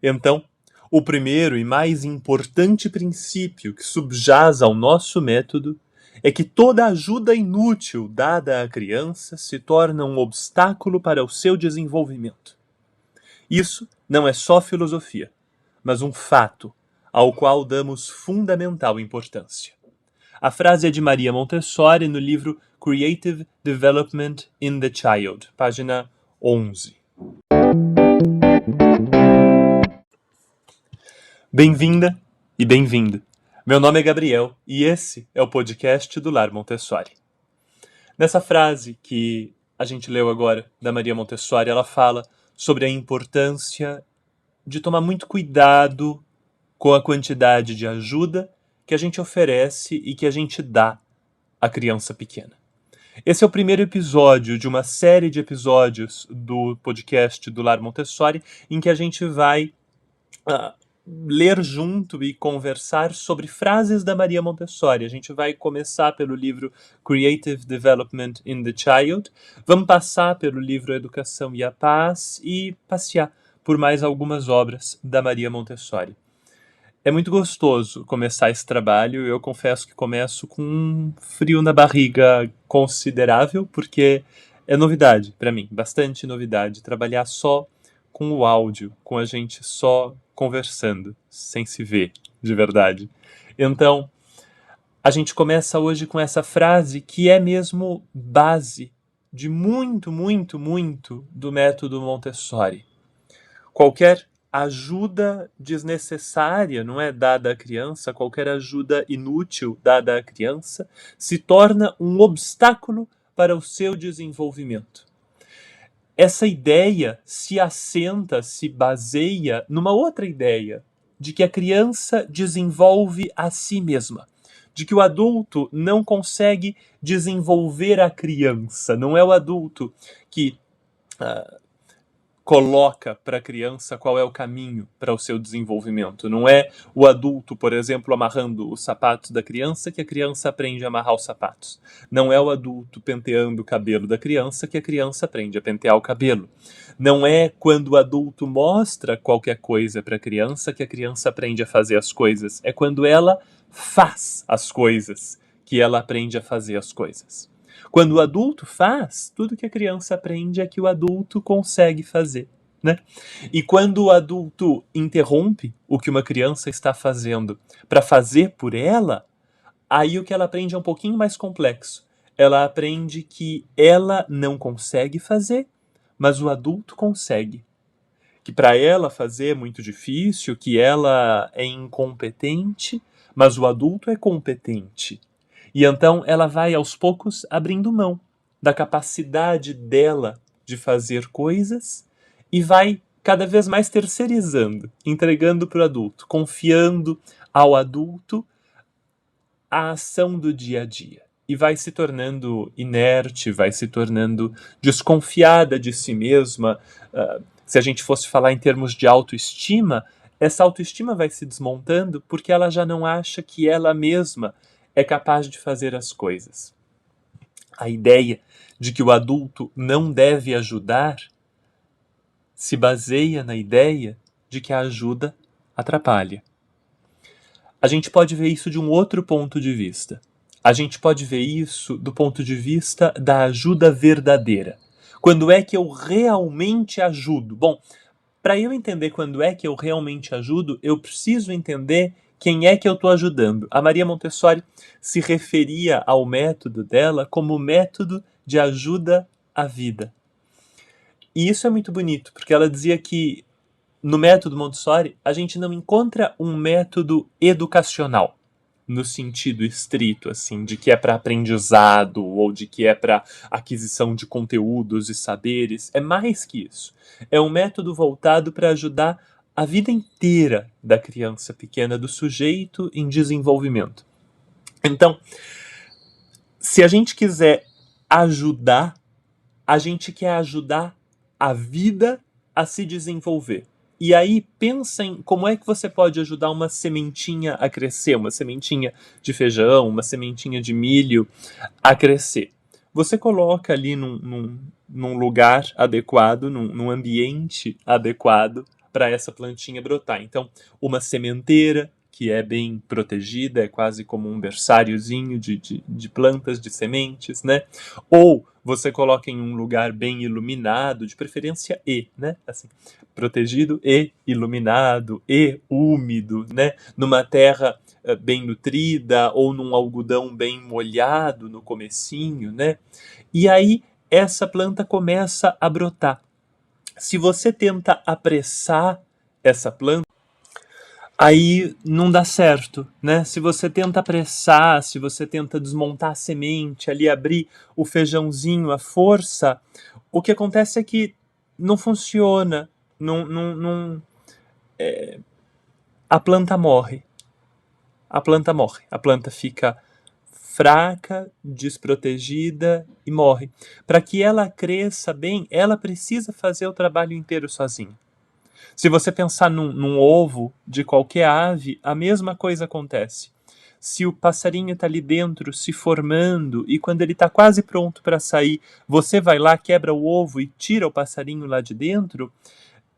Então, o primeiro e mais importante princípio que subjaz ao nosso método é que toda ajuda inútil dada à criança se torna um obstáculo para o seu desenvolvimento. Isso não é só filosofia, mas um fato ao qual damos fundamental importância. A frase é de Maria Montessori no livro Creative Development in the Child, página 11. Bem-vinda e bem-vindo. Meu nome é Gabriel e esse é o podcast do Lar Montessori. Nessa frase que a gente leu agora da Maria Montessori, ela fala sobre a importância de tomar muito cuidado com a quantidade de ajuda que a gente oferece e que a gente dá à criança pequena. Esse é o primeiro episódio de uma série de episódios do podcast do Lar Montessori em que a gente vai ler junto e conversar sobre frases da Maria Montessori. A gente vai começar pelo livro Creative Development in the Child, vamos passar pelo livro Educação e a Paz e passear por mais algumas obras da Maria Montessori. É muito gostoso começar esse trabalho. Eu confesso que começo com um frio na barriga considerável, porque é novidade para mim, bastante novidade, trabalhar só com o áudio, com a gente só conversando, sem se ver de verdade. Então, a gente começa hoje com essa frase que é mesmo base de muito do método Montessori. Qualquer ajuda desnecessária, não é, dada à criança, qualquer ajuda inútil dada à criança, se torna um obstáculo para o seu desenvolvimento. Essa ideia se assenta, se baseia numa outra ideia, de que a criança desenvolve a si mesma, de que o adulto não consegue desenvolver a criança, não é o adulto que coloca para a criança qual é o caminho para o seu desenvolvimento. Não é o adulto, por exemplo, amarrando os sapatos da criança que a criança aprende a amarrar os sapatos. Não é o adulto penteando o cabelo da criança que a criança aprende a pentear o cabelo. Não é quando o adulto mostra qualquer coisa para a criança que a criança aprende a fazer as coisas. É quando ela faz as coisas que ela aprende a fazer as coisas. Quando o adulto faz, tudo que a criança aprende é que o adulto consegue fazer, né? E quando o adulto interrompe o que uma criança está fazendo para fazer por ela, aí o que ela aprende é um pouquinho mais complexo. Ela aprende que ela não consegue fazer, mas o adulto consegue. Que para ela fazer é muito difícil, que ela é incompetente, mas o adulto é competente. E então ela vai aos poucos abrindo mão da capacidade dela de fazer coisas e vai cada vez mais terceirizando, entregando para o adulto, confiando ao adulto a ação do dia a dia. E vai se tornando inerte, vai se tornando desconfiada de si mesma. Se a gente fosse falar em termos de autoestima, essa autoestima vai se desmontando porque ela já não acha que ela mesma é capaz de fazer as coisas. A ideia de que o adulto não deve ajudar se baseia na ideia de que a ajuda atrapalha. A gente pode ver isso de um outro ponto de vista. A gente pode ver isso do ponto de vista da ajuda verdadeira. Quando é que eu realmente ajudo? Bom, para eu entender quando é que eu realmente ajudo, eu preciso entender quem é que eu estou ajudando. A Maria Montessori se referia ao método dela como método de ajuda à vida. E isso é muito bonito, porque ela dizia que no método Montessori a gente não encontra um método educacional, no sentido estrito, assim, de que é para aprendizado ou de que é para aquisição de conteúdos e saberes. É mais que isso. É um método voltado para ajudar a vida inteira da criança pequena, do sujeito em desenvolvimento. Então, se a gente quiser ajudar, a gente quer ajudar a vida a se desenvolver. E aí pensa em como é que você pode ajudar uma sementinha a crescer, uma sementinha de feijão, uma sementinha de milho a crescer. Você coloca ali num lugar adequado, num ambiente adequado, para essa plantinha brotar. Então, uma sementeira, que é bem protegida, é quase como um berçáriozinho de plantas, de sementes, né? Ou você coloca em um lugar bem iluminado, de preferência né? Assim, protegido e iluminado e úmido, né? Numa terra bem nutrida ou num algodão bem molhado no comecinho, né? E aí essa planta começa a brotar. Se você tenta apressar essa planta, aí não dá certo, né? Se você tenta apressar, se você tenta desmontar a semente, ali abrir o feijãozinho à força, o que acontece é que não funciona, a planta morre. A planta fica fraca, desprotegida e morre. Para que ela cresça bem, ela precisa fazer o trabalho inteiro sozinha. Se você pensar num ovo de qualquer ave, a mesma coisa acontece. Se o passarinho está ali dentro se formando e quando ele está quase pronto para sair, você vai lá, quebra o ovo e tira o passarinho lá de dentro,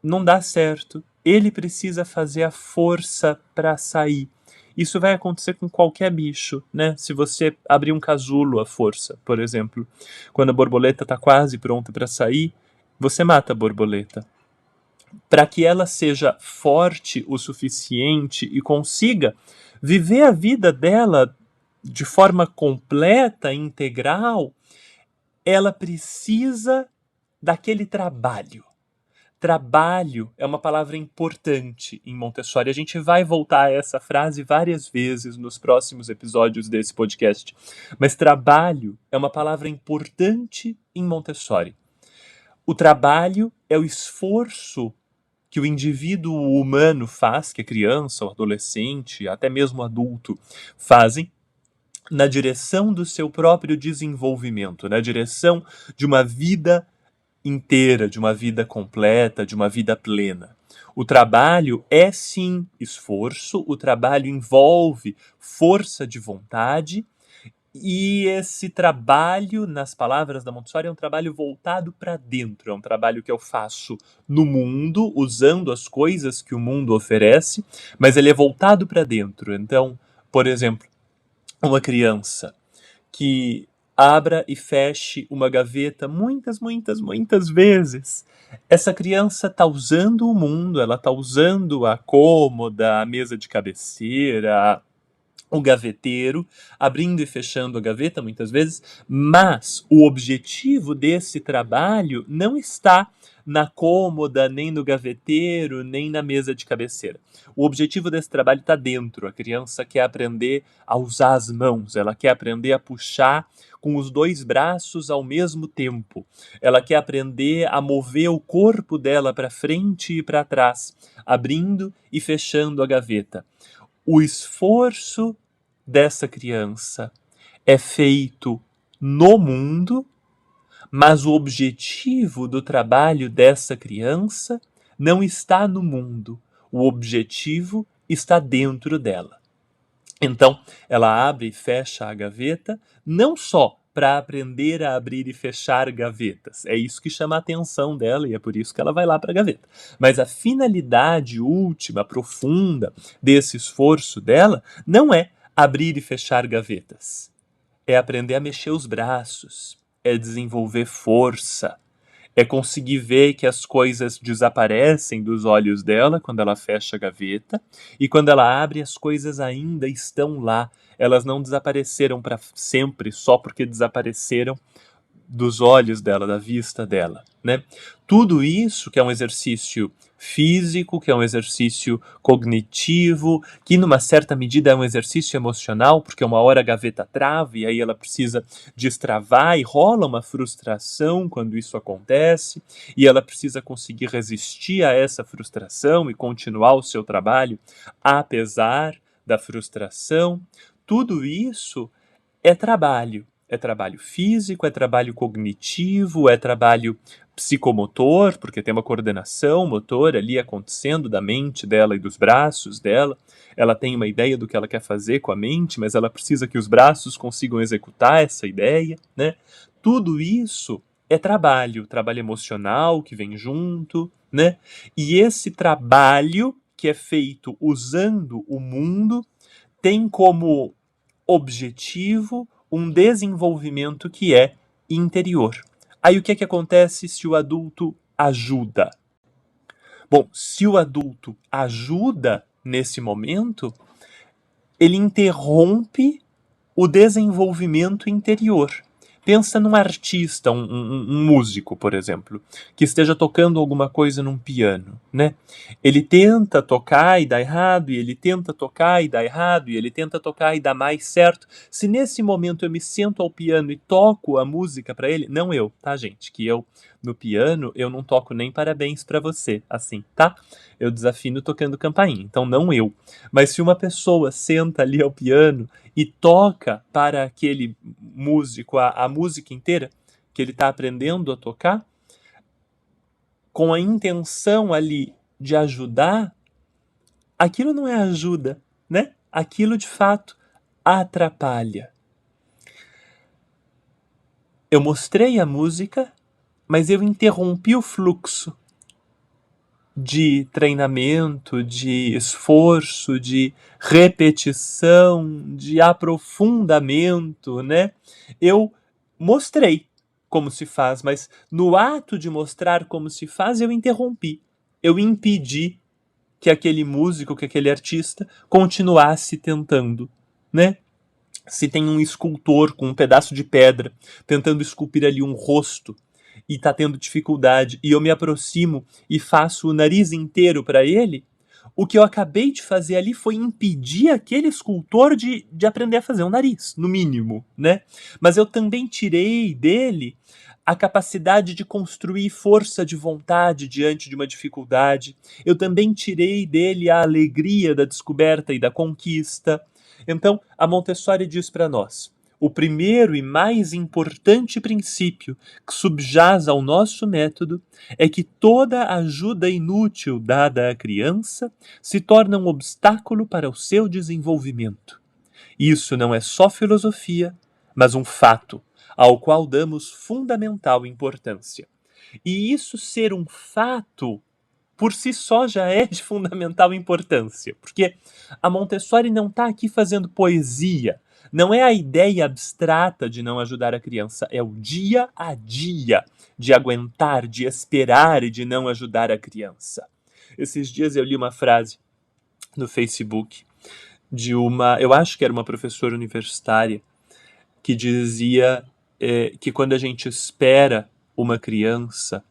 não dá certo. Ele precisa fazer a força para sair. Isso vai acontecer com qualquer bicho, né? Se você abrir um casulo à força, por exemplo, quando a borboleta está quase pronta para sair, você mata a borboleta. Para que ela seja forte o suficiente e consiga viver a vida dela de forma completa, integral, ela precisa daquele trabalho. Trabalho é uma palavra importante em Montessori. A gente vai voltar a essa frase várias vezes nos próximos episódios desse podcast. Mas trabalho é uma palavra importante em Montessori. O trabalho é o esforço que o indivíduo humano faz, que a criança, o adolescente, até mesmo o adulto fazem, na direção do seu próprio desenvolvimento, na direção de uma vida inteira, de uma vida completa, de uma vida plena. O trabalho é sim esforço, o trabalho envolve força de vontade, e esse trabalho, nas palavras da Montessori, é um trabalho voltado para dentro, é um trabalho que eu faço no mundo, usando as coisas que o mundo oferece, mas ele é voltado para dentro. Então, por exemplo, uma criança que abra e feche uma gaveta muitas vezes. Essa criança está usando o mundo, ela está usando a cômoda, a mesa de cabeceira, o gaveteiro, abrindo e fechando a gaveta muitas vezes, mas o objetivo desse trabalho não está na cômoda, nem no gaveteiro, nem na mesa de cabeceira. O objetivo desse trabalho está dentro. A criança quer aprender a usar as mãos, ela quer aprender a puxar com os dois braços ao mesmo tempo. Ela quer aprender a mover o corpo dela para frente e para trás, abrindo e fechando a gaveta. O esforço dessa criança é feito no mundo, mas o objetivo do trabalho dessa criança não está no mundo. O objetivo está dentro dela. Então, ela abre e fecha a gaveta, não só para aprender a abrir e fechar gavetas. É isso que chama a atenção dela e é por isso que ela vai lá para a gaveta. Mas a finalidade última, profunda desse esforço dela não é abrir e fechar gavetas. É aprender a mexer os braços, é desenvolver força, é conseguir ver que as coisas desaparecem dos olhos dela quando ela fecha a gaveta e quando ela abre as coisas ainda estão lá. Elas não desapareceram para sempre só porque desapareceram dos olhos dela, da vista dela, né? Tudo isso que é um exercício físico, que é um exercício cognitivo, que numa certa medida é um exercício emocional, porque uma hora a gaveta trava e aí ela precisa destravar e rola uma frustração quando isso acontece, e ela precisa conseguir resistir a essa frustração e continuar o seu trabalho apesar da frustração. Tudo isso é trabalho. É trabalho físico, é trabalho cognitivo, é trabalho psicomotor, porque tem uma coordenação motor ali acontecendo da mente dela e dos braços dela. Ela tem uma ideia do que ela quer fazer com a mente, mas ela precisa que os braços consigam executar essa ideia, né? Tudo isso é trabalho emocional que vem junto, né? E esse trabalho que é feito usando o mundo tem como objetivo um desenvolvimento que é interior. Aí o que é que acontece se o adulto ajuda? Bom, se o adulto ajuda nesse momento, ele interrompe o desenvolvimento interior. Pensa num artista, um músico, por exemplo, que esteja tocando alguma coisa num piano, né? Ele tenta tocar e dá errado, e ele tenta tocar e dá errado, e ele tenta tocar e dá mais certo. Se nesse momento eu me sento ao piano e toco a música para ele, não eu, tá, gente? Que eu, no piano, eu não toco nem parabéns para você, assim, tá? Eu desafino tocando campainha, então não eu. Mas se uma pessoa senta ali ao piano e toca para aquele músico a música inteira que ele está aprendendo a tocar, com a intenção ali de ajudar, aquilo não é ajuda, né? Aquilo de fato atrapalha. Eu mostrei a música, mas eu interrompi o fluxo de treinamento, de esforço, de repetição, de aprofundamento, né? Eu mostrei como se faz, mas no ato de mostrar como se faz, eu interrompi. Eu impedi que aquele músico, que aquele artista continuasse tentando, né? Se tem um escultor com um pedaço de pedra tentando esculpir ali um rosto e tá tendo dificuldade, e eu me aproximo e faço o nariz inteiro para ele, o que eu acabei de fazer ali foi impedir aquele escultor de aprender a fazer um nariz, no mínimo, né? Mas eu também tirei dele a capacidade de construir força de vontade diante de uma dificuldade. Eu também tirei dele a alegria da descoberta e da conquista. Então, a Montessori diz para nós: o primeiro e mais importante princípio que subjaz ao nosso método é que toda ajuda inútil dada à criança se torna um obstáculo para o seu desenvolvimento. Isso não é só filosofia, mas um fato, ao qual damos fundamental importância. E isso ser um fato, por si só, já é de fundamental importância, porque a Montessori não está aqui fazendo poesia. Não é a ideia abstrata de não ajudar a criança, é o dia a dia de aguentar, de esperar e de não ajudar a criança. Esses dias eu li uma frase no Facebook de eu acho que era uma professora universitária, que dizia que quando a gente espera uma criança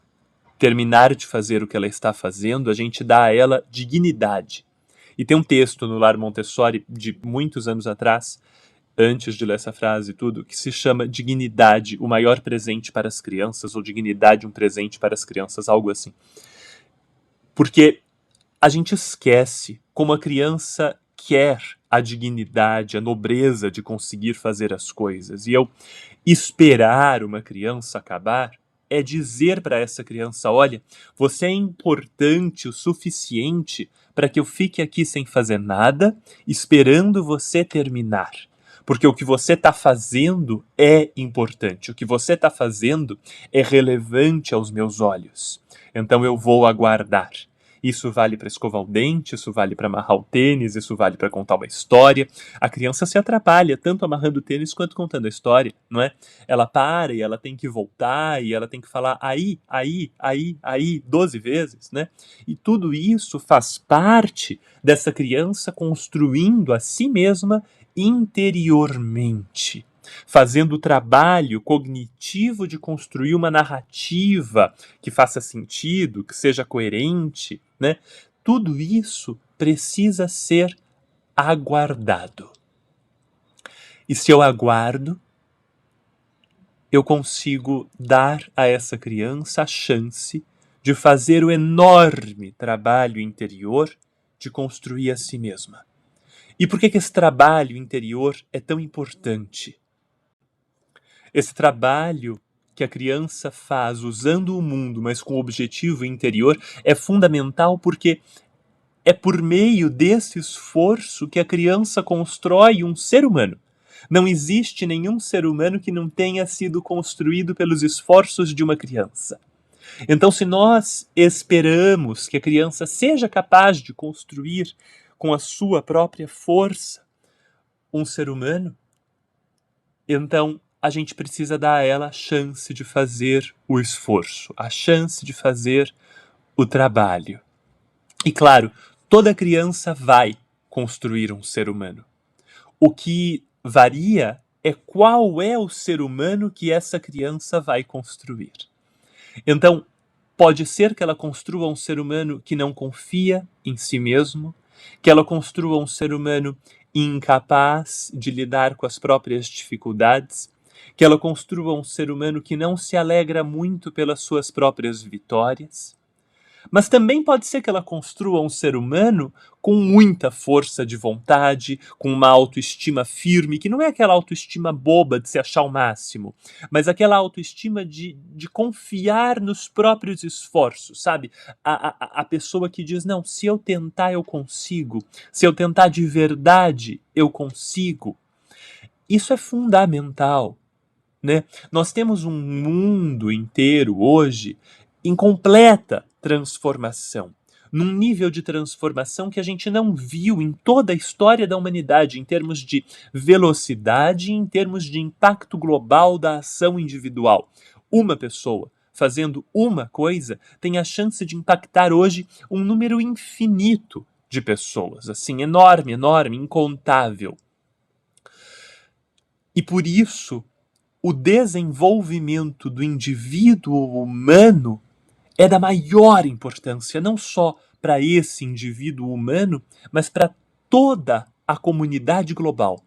terminar de fazer o que ela está fazendo, a gente dá a ela dignidade. E tem um texto no Lar Montessori de muitos anos atrás, antes de ler essa frase e tudo, que se chama Dignidade, o maior presente para as crianças, ou Dignidade, um presente para as crianças, algo assim. Porque a gente esquece como a criança quer a dignidade, a nobreza de conseguir fazer as coisas. E eu esperar uma criança acabar é dizer para essa criança: olha, você é importante o suficiente para que eu fique aqui sem fazer nada, esperando você terminar. Porque o que você está fazendo é importante, o que você está fazendo é relevante aos meus olhos. Então eu vou aguardar. Isso vale para escovar o dente, isso vale para amarrar o tênis, isso vale para contar uma história. A criança se atrapalha tanto amarrando o tênis quanto contando a história, não é? Ela para e ela tem que voltar e ela tem que falar aí, 12 vezes, né? E tudo isso faz parte dessa criança construindo a si mesma interiormente, fazendo o trabalho cognitivo de construir uma narrativa que faça sentido, que seja coerente, né? Tudo isso precisa ser aguardado. E se eu aguardo, eu consigo dar a essa criança a chance de fazer o enorme trabalho interior de construir a si mesma. E por que esse trabalho interior é tão importante? Esse trabalho que a criança faz usando o mundo, mas com objetivo interior, é fundamental porque é por meio desse esforço que a criança constrói um ser humano. Não existe nenhum ser humano que não tenha sido construído pelos esforços de uma criança. Então, se nós esperamos que a criança seja capaz de construir com a sua própria força um ser humano, então a gente precisa dar a ela a chance de fazer o esforço, a chance de fazer o trabalho. E claro, toda criança vai construir um ser humano. O que varia é qual é o ser humano que essa criança vai construir. Então, pode ser que ela construa um ser humano que não confia em si mesmo, que ela construa um ser humano incapaz de lidar com as próprias dificuldades, que ela construa um ser humano que não se alegra muito pelas suas próprias vitórias. Mas também pode ser que ela construa um ser humano com muita força de vontade, com uma autoestima firme, que não é aquela autoestima boba de se achar o máximo, mas aquela autoestima de confiar nos próprios esforços, sabe? A pessoa que diz, não, se eu tentar eu consigo, se eu tentar de verdade eu consigo. Isso é fundamental, né? Nós temos um mundo inteiro hoje em completa transformação, num nível de transformação que a gente não viu em toda a história da humanidade, em termos de velocidade e em termos de impacto global da ação individual. Uma pessoa fazendo uma coisa tem a chance de impactar hoje um número infinito de pessoas, assim, enorme, enorme, incontável. E por isso, o desenvolvimento do indivíduo humano é da maior importância, não só para esse indivíduo humano, mas para toda a comunidade global.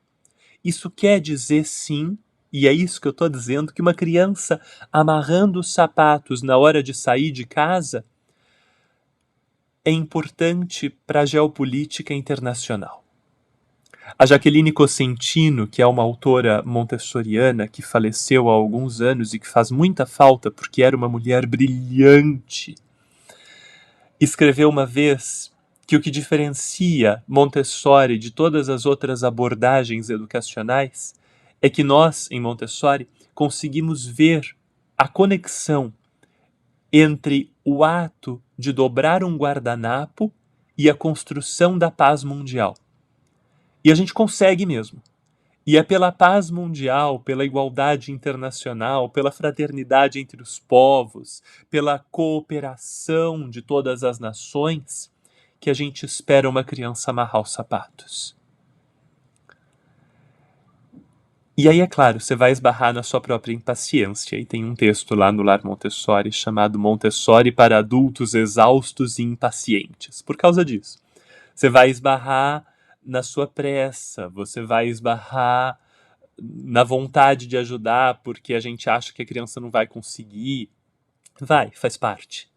Isso quer dizer, sim, e é isso que eu estou dizendo, que uma criança amarrando os sapatos na hora de sair de casa é importante para a geopolítica internacional. A Jaqueline Cosentino, que é uma autora montessoriana que faleceu há alguns anos e que faz muita falta porque era uma mulher brilhante, escreveu uma vez que o que diferencia Montessori de todas as outras abordagens educacionais é que nós, em Montessori, conseguimos ver a conexão entre o ato de dobrar um guardanapo e a construção da paz mundial. E a gente consegue mesmo. E é pela paz mundial, pela igualdade internacional, pela fraternidade entre os povos, pela cooperação de todas as nações, que a gente espera uma criança amarrar os sapatos. E aí, é claro, você vai esbarrar na sua própria impaciência. E tem um texto lá no Lar Montessori chamado Montessori para adultos exaustos e impacientes. Por causa disso. Você vai esbarrar na sua pressa, você vai esbarrar na vontade de ajudar porque a gente acha que a criança não vai conseguir. Vai, faz parte.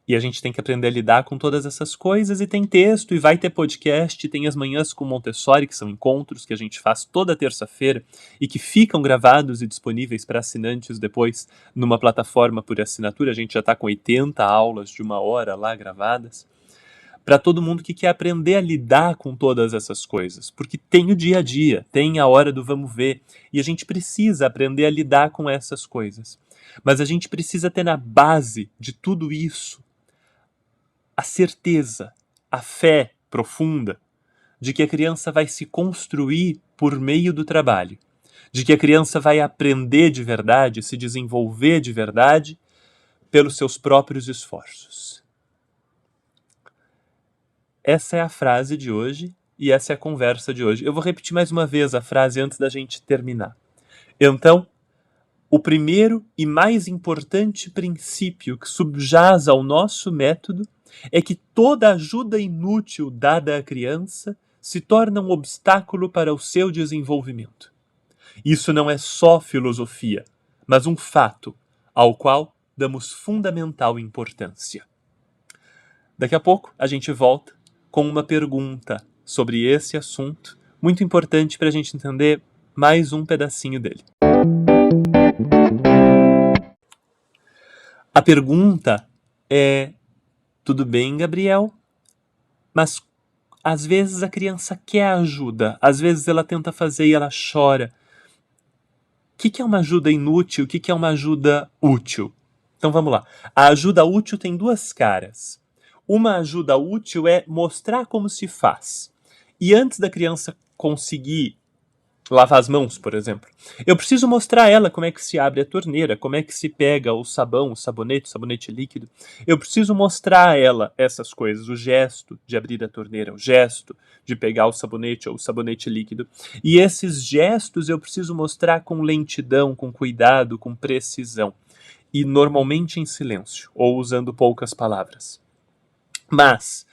E a gente tem que aprender a lidar com todas essas coisas, e tem texto, e vai ter podcast, tem as manhãs com Montessori, que são encontros que a gente faz toda terça-feira e que ficam gravados e disponíveis para assinantes depois numa plataforma por assinatura. A gente já está com 80 aulas de 1 hora lá gravadas. Para todo mundo que quer aprender a lidar com todas essas coisas, porque tem o dia a dia, tem a hora do vamos ver, e a gente precisa aprender a lidar com essas coisas. Mas a gente precisa ter na base de tudo isso a certeza, a fé profunda de que a criança vai se construir por meio do trabalho, de que a criança vai aprender de verdade, se desenvolver de verdade pelos seus próprios esforços. Essa é a frase de hoje e essa é a conversa de hoje. Eu vou repetir mais uma vez a frase antes da gente terminar. Então, o primeiro e mais importante princípio que subjaz ao nosso método é que toda ajuda inútil dada à criança se torna um obstáculo para o seu desenvolvimento. Isso não é só filosofia, mas um fato ao qual damos fundamental importância. Daqui a pouco a gente volta com uma pergunta sobre esse assunto, muito importante para a gente entender mais um pedacinho dele. A pergunta é: tudo bem, Gabriel? Mas às vezes a criança quer ajuda, às vezes ela tenta fazer e ela chora. O que é uma ajuda inútil? O que é uma ajuda útil? Então vamos lá. A ajuda útil tem duas caras. Uma ajuda útil é mostrar como se faz. E antes da criança conseguir lavar as mãos, por exemplo, eu preciso mostrar a ela como é que se abre a torneira, como é que se pega o sabão, o sabonete líquido. Eu preciso mostrar a ela essas coisas, o gesto de abrir a torneira, o gesto de pegar o sabonete ou o sabonete líquido. E esses gestos eu preciso mostrar com lentidão, com cuidado, com precisão. E normalmente em silêncio, ou usando poucas palavras. Mas,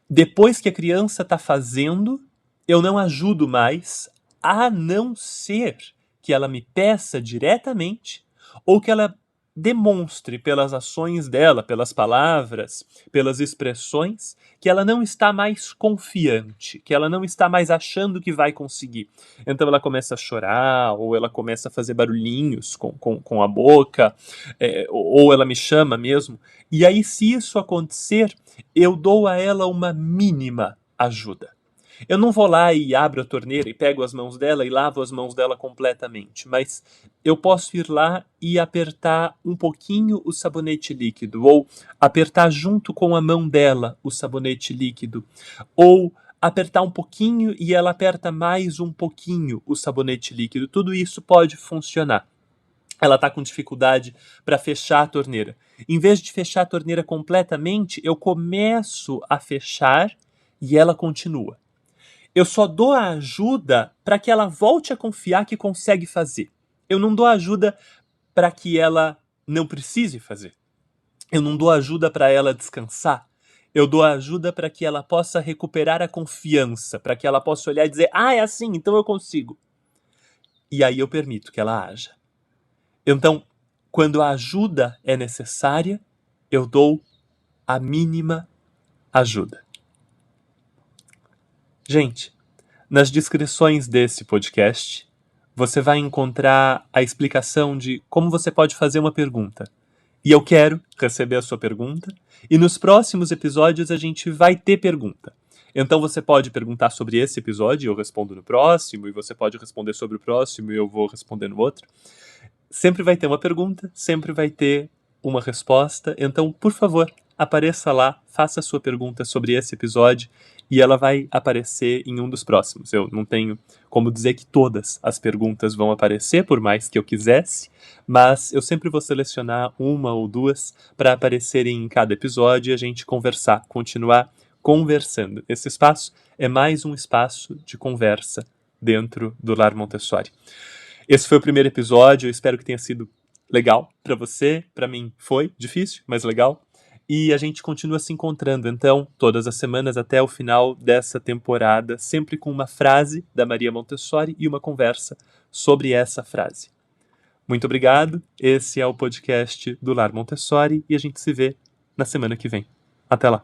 depois que a criança está fazendo, eu não ajudo mais, a não ser que ela me peça diretamente ou que ela demonstre pelas ações dela, pelas palavras, pelas expressões, que ela não está mais confiante, que ela não está mais achando que vai conseguir. Então ela começa a chorar, ou ela começa a fazer barulhinhos com a boca, ou ela me chama mesmo. E aí, se isso acontecer, eu dou a ela uma mínima ajuda. Eu não vou lá e abro a torneira e pego as mãos dela e lavo as mãos dela completamente, mas eu posso ir lá e apertar um pouquinho o sabonete líquido, ou apertar junto com a mão dela o sabonete líquido, ou apertar um pouquinho e ela aperta mais um pouquinho o sabonete líquido. Tudo isso pode funcionar. Ela está com dificuldade para fechar a torneira. Em vez de fechar a torneira completamente, eu começo a fechar e ela continua. Eu só dou a ajuda para que ela volte a confiar que consegue fazer. Eu não dou ajuda para que ela não precise fazer. Eu não dou ajuda para ela descansar. Eu dou ajuda para que ela possa recuperar a confiança, para que ela possa olhar e dizer: ah, é assim, então eu consigo. E aí eu permito que ela haja. Então, quando a ajuda é necessária, eu dou a mínima ajuda. Gente, nas descrições desse podcast, você vai encontrar a explicação de como você pode fazer uma pergunta. E eu quero receber a sua pergunta, e nos próximos episódios a gente vai ter pergunta. Então você pode perguntar sobre esse episódio e eu respondo no próximo, e você pode responder sobre o próximo e eu vou responder no outro. Sempre vai ter uma pergunta, sempre vai ter uma resposta, então, por favor, apareça lá, faça a sua pergunta sobre esse episódio e ela vai aparecer em um dos próximos. Eu não tenho como dizer que todas as perguntas vão aparecer, por mais que eu quisesse, mas eu sempre vou selecionar uma ou duas para aparecerem em cada episódio e a gente conversar, continuar conversando. Esse espaço é mais um espaço de conversa dentro do Lar Montessori. Esse foi o primeiro episódio, eu espero que tenha sido legal para você, para mim foi difícil, mas legal. E a gente continua se encontrando, então, todas as semanas até o final dessa temporada, sempre com uma frase da Maria Montessori e uma conversa sobre essa frase. Muito obrigado, esse é o podcast do Lar Montessori e a gente se vê na semana que vem. Até lá!